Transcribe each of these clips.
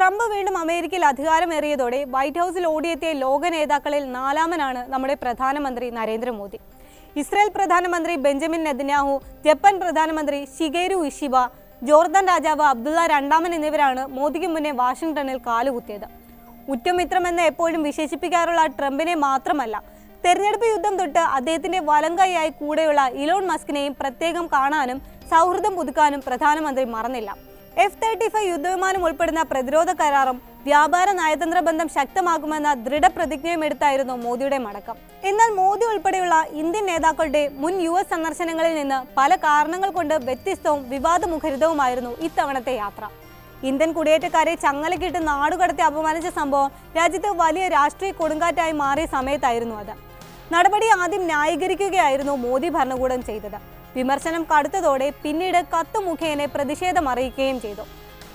Trump വീണ്ടും അമേരിക്കയിൽ അധികാരമേറിയതോടെ white ഹൗസിൽ ഓടിയെത്തിയ ലോക നേതാക്കളിൽ നാലാമനാണ് നമ്മുടെ പ്രധാനമന്ത്രി നരേന്ദ്രമോദി. ഇസ്രായേൽ പ്രധാനമന്ത്രി ബെഞ്ചമിൻ നെതന്യാഹു, ജപ്പാൻ പ്രധാനമന്ത്രി ഷിഗേരു ഇഷിബ, ജോർദാൻ രാജാവ് അബ്ദുള്ള രണ്ടാമൻ എന്നിവരാണ് മോദിക്ക് മുന്നേ വാഷിംഗ്ടണിൽ കാലുകുത്തിയത്. ഉറ്റമിത്രമെന്ന് എപ്പോഴും വിശേഷിപ്പിക്കാറുള്ള ട്രംപിനെ മാത്രമല്ല, തെരഞ്ഞെടുപ്പ് യുദ്ധം തൊട്ട് അദ്ദേഹത്തിന്റെ വലങ്കൈയായി കൂടെയുള്ള ഇലോൺ മസ്കിനെയും പ്രത്യേകം കാണാനും സൗഹൃദം പുതുക്കാനും പ്രധാനമന്ത്രി മറന്നില്ല. F-35 യുദ്ധവിമാനം ഉൾപ്പെടുന്ന പ്രതിരോധ കരാറും വ്യാപാര നയതന്ത്ര ബന്ധം ശക്തമാക്കുമെന്ന ദൃഢപ്രതിജ്ഞയും എടുത്തായിരുന്നു മോദിയുടെ മടക്കം. എന്നാൽ മോദി ഉൾപ്പെടെയുള്ള ഇന്ത്യൻ നേതാക്കളുടെ മുൻ US സന്ദർശനങ്ങളിൽ നിന്ന് പല കാരണങ്ങൾ കൊണ്ട് വ്യത്യസ്തവും വിവാദമുഖരിതവുമായിരുന്നു ഇത്തവണത്തെ യാത്ര. ഇന്ത്യൻ കുടിയേറ്റക്കാരെ ചങ്ങലക്കിട്ട് നാടുകടത്തി അപമാനിച്ച സംഭവം രാജ്യത്ത് വലിയ രാഷ്ട്രീയ കൊടുങ്കാറ്റായി മാറിയ സമയത്തായിരുന്നു അത്. നടപടി ആദ്യം ന്യായീകരിക്കുകയായിരുന്നു മോദി ഭരണകൂടം ചെയ്തത്. വിമർശനം കടുത്തതോടെ പിന്നീട് കത്ത് മുഖേന പ്രതിഷേധം അറിയിക്കുകയും ചെയ്തു.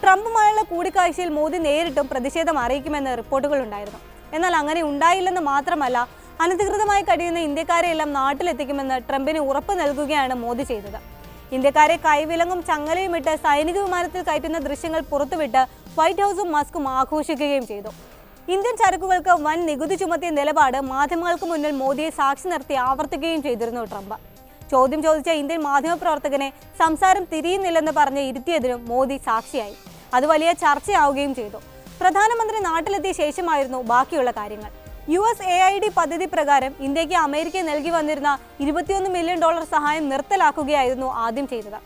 ട്രംപുമായുള്ള കൂടിക്കാഴ്ചയിൽ മോദി നേരിട്ടും പ്രതിഷേധം അറിയിക്കുമെന്ന് റിപ്പോർട്ടുകളുണ്ടായിരുന്നു. എന്നാൽ അങ്ങനെ ഉണ്ടായില്ലെന്ന് മാത്രമല്ല, അനധികൃതമായി കഴിയുന്ന ഇന്ത്യക്കാരെയെല്ലാം നാട്ടിലെത്തിക്കുമെന്ന് ട്രംപിന് ഉറപ്പ് നൽകുകയാണ് മോദി ചെയ്തത്. ഇന്ത്യക്കാരെ കൈവിലങ്ങും ചങ്ങലയും ഇട്ട് സൈനിക വിമാനത്തിൽ കയറ്റുന്ന ദൃശ്യങ്ങൾ പുറത്തുവിട്ട് വൈറ്റ് ഹൗസും മസ്കും ആഘോഷിക്കുകയും ചെയ്തു. ഇന്ത്യൻ ചരക്കുകൾക്ക് വൻ നികുതി ചുമത്തിയ നിലപാട് മാധ്യമങ്ങൾക്ക് മുന്നിൽ മോദിയെ സാക്ഷി നിർത്തി ആവർത്തിക്കുകയും ചെയ്തിരുന്നു ട്രംപ്. ചോദ്യം ചോദിച്ച ഇന്ത്യൻ മാധ്യമപ്രവർത്തകനെ സംസാരം തിരിയുന്നില്ലെന്ന് പറഞ്ഞ് ഇരുത്തിയതിനും മോദി സാക്ഷിയായി. അത് വലിയ ചർച്ചയാവുകയും ചെയ്തു. പ്രധാനമന്ത്രി നാട്ടിലെത്തിയ ശേഷമായിരുന്നു ബാക്കിയുള്ള കാര്യങ്ങൾ. USAID പദ്ധതി പ്രകാരം ഇന്ത്യക്ക് അമേരിക്ക നൽകി വന്നിരുന്ന $21 മില്യൺ സഹായം നിർത്തലാക്കുകയായിരുന്നു ആദ്യം ചെയ്തത്.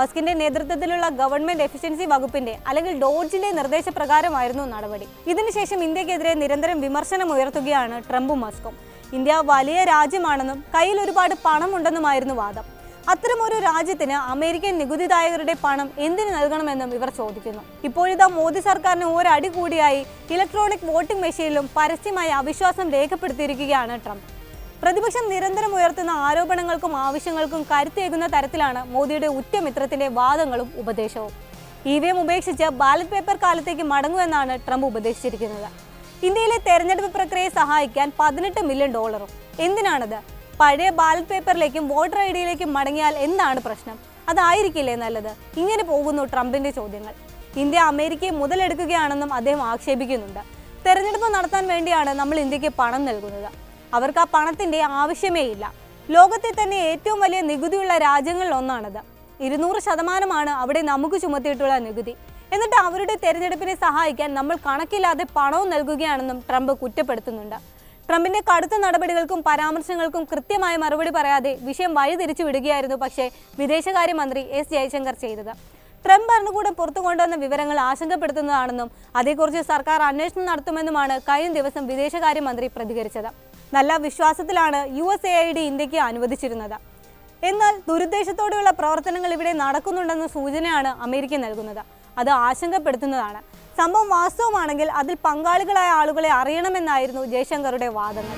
മസ്കിന്റെ നേതൃത്വത്തിലുള്ള ഗവൺമെന്റ് എഫിഷ്യൻസി വകുപ്പിന്റെ അല്ലെങ്കിൽ ഡോഡ്ജിന്റെ നിർദ്ദേശപ്രകാരമായിരുന്നു നടപടി. ഇതിനുശേഷം ഇന്ത്യക്കെതിരെ നിരന്തരം വിമർശനം ഉയർത്തുകയാണ് ട്രംപും മസ്കും. ഇന്ത്യ വലിയ രാജ്യമാണെന്നും കയ്യിൽ ഒരുപാട് പണമുണ്ടെന്നുമായിരുന്നു വാദം. അത്തരമൊരു രാജ്യത്തിന് അമേരിക്കൻ നികുതിദായകരുടെ പണം എന്തിനു നൽകണമെന്നും ഇവർ ചോദിക്കുന്നു. ഇപ്പോഴിതാ മോദി സർക്കാരിന് ഒരടി കൂടിയായി ഇലക്ട്രോണിക് വോട്ടിംഗ് മെഷീനിലും പരസ്യമായി അവിശ്വാസം രേഖപ്പെടുത്തിയിരിക്കുകയാണ് ട്രംപ്. പ്രതിപക്ഷം നിരന്തരം ഉയർത്തുന്ന ആരോപണങ്ങൾക്കും ആവശ്യങ്ങൾക്കും കരുത്തേകുന്ന തരത്തിലാണ് മോദിയുടെ ഉറ്റമിത്രത്തിന്റെ വാദങ്ങളും ഉപദേശവും. EVM ഉപേക്ഷിച്ച് ബാലറ്റ് പേപ്പർ കാലത്തേക്ക് മടങ്ങുമെന്നാണ് ട്രംപ് ഉപദേശിച്ചിരിക്കുന്നത്. ഇന്ത്യയിലെ തെരഞ്ഞെടുപ്പ് പ്രക്രിയയെ സഹായിക്കാൻ $18 മില്യൺ. എന്തിനാണത്? പഴയ ബാലറ്റ് പേപ്പറിലേക്കും വോട്ടർ IDയിലേക്കും മടങ്ങിയാൽ എന്താണ് പ്രശ്നം? അതായിരിക്കില്ലേ നല്ലത്? ഇങ്ങനെ പോകുന്നു ട്രംപിന്റെ ചോദ്യങ്ങൾ. ഇന്ത്യ അമേരിക്കയെ മുതലെടുക്കുകയാണെന്നും അദ്ദേഹം ആക്ഷേപിക്കുന്നുണ്ട്. തെരഞ്ഞെടുപ്പ് നടത്താൻ വേണ്ടിയാണ് നമ്മൾ ഇന്ത്യക്ക് പണം നൽകുന്നത്. അവർക്ക് ആ പണത്തിന്റെ ആവശ്യമേ ഇല്ല. ലോകത്തെ തന്നെ ഏറ്റവും വലിയ നികുതിയുള്ള രാജ്യങ്ങളിൽ ഒന്നാണത്. 200% അവിടെ നമുക്ക് ചുമത്തിയിട്ടുള്ള നികുതി. എന്നിട്ട് അവരുടെ തെരഞ്ഞെടുപ്പിനെ സഹായിക്കാൻ നമ്മൾ കണക്കില്ലാതെ പണവും നൽകുകയാണെന്നും ട്രംപ് കുറ്റപ്പെടുത്തുന്നുണ്ട്. ട്രംപിന്റെ കടുത്ത നടപടികൾക്കും പരാമർശങ്ങൾക്കും കൃത്യമായ മറുപടി പറയാതെ വിഷയം വഴിതിരിച്ചു വിടുകയായിരുന്നു പക്ഷേ വിദേശകാര്യമന്ത്രി S ജയശങ്കർ ചെയ്തത്. ട്രംപ് ഭരണകൂടം പുറത്തു കൊണ്ടുവന്ന വിവരങ്ങൾ ആശങ്കപ്പെടുത്തുന്നതാണെന്നും അതേക്കുറിച്ച് സർക്കാർ അന്വേഷണം നടത്തുമെന്നുമാണ് കഴിഞ്ഞ ദിവസം വിദേശകാര്യമന്ത്രി പ്രതികരിച്ചത്. നല്ല വിശ്വാസത്തിലാണ് USAID ഇന്ത്യക്ക് അനുവദിച്ചിരുന്നത്. എന്നാൽ ദുരുദ്ദേശത്തോടെയുള്ള പ്രവർത്തനങ്ങൾ ഇവിടെ നടക്കുന്നുണ്ടെന്ന സൂചനയാണ് അമേരിക്ക നൽകുന്നത്. അത് ആശങ്കപ്പെടുത്തുന്നതാണ്. സംഭവം വാസ്തവമാണെങ്കിൽ അതിൽ പങ്കാളികളായ ആളുകളെ അറിയണമെന്നായിരുന്നു ജയശങ്കറുടെ വാദങ്ങൾ.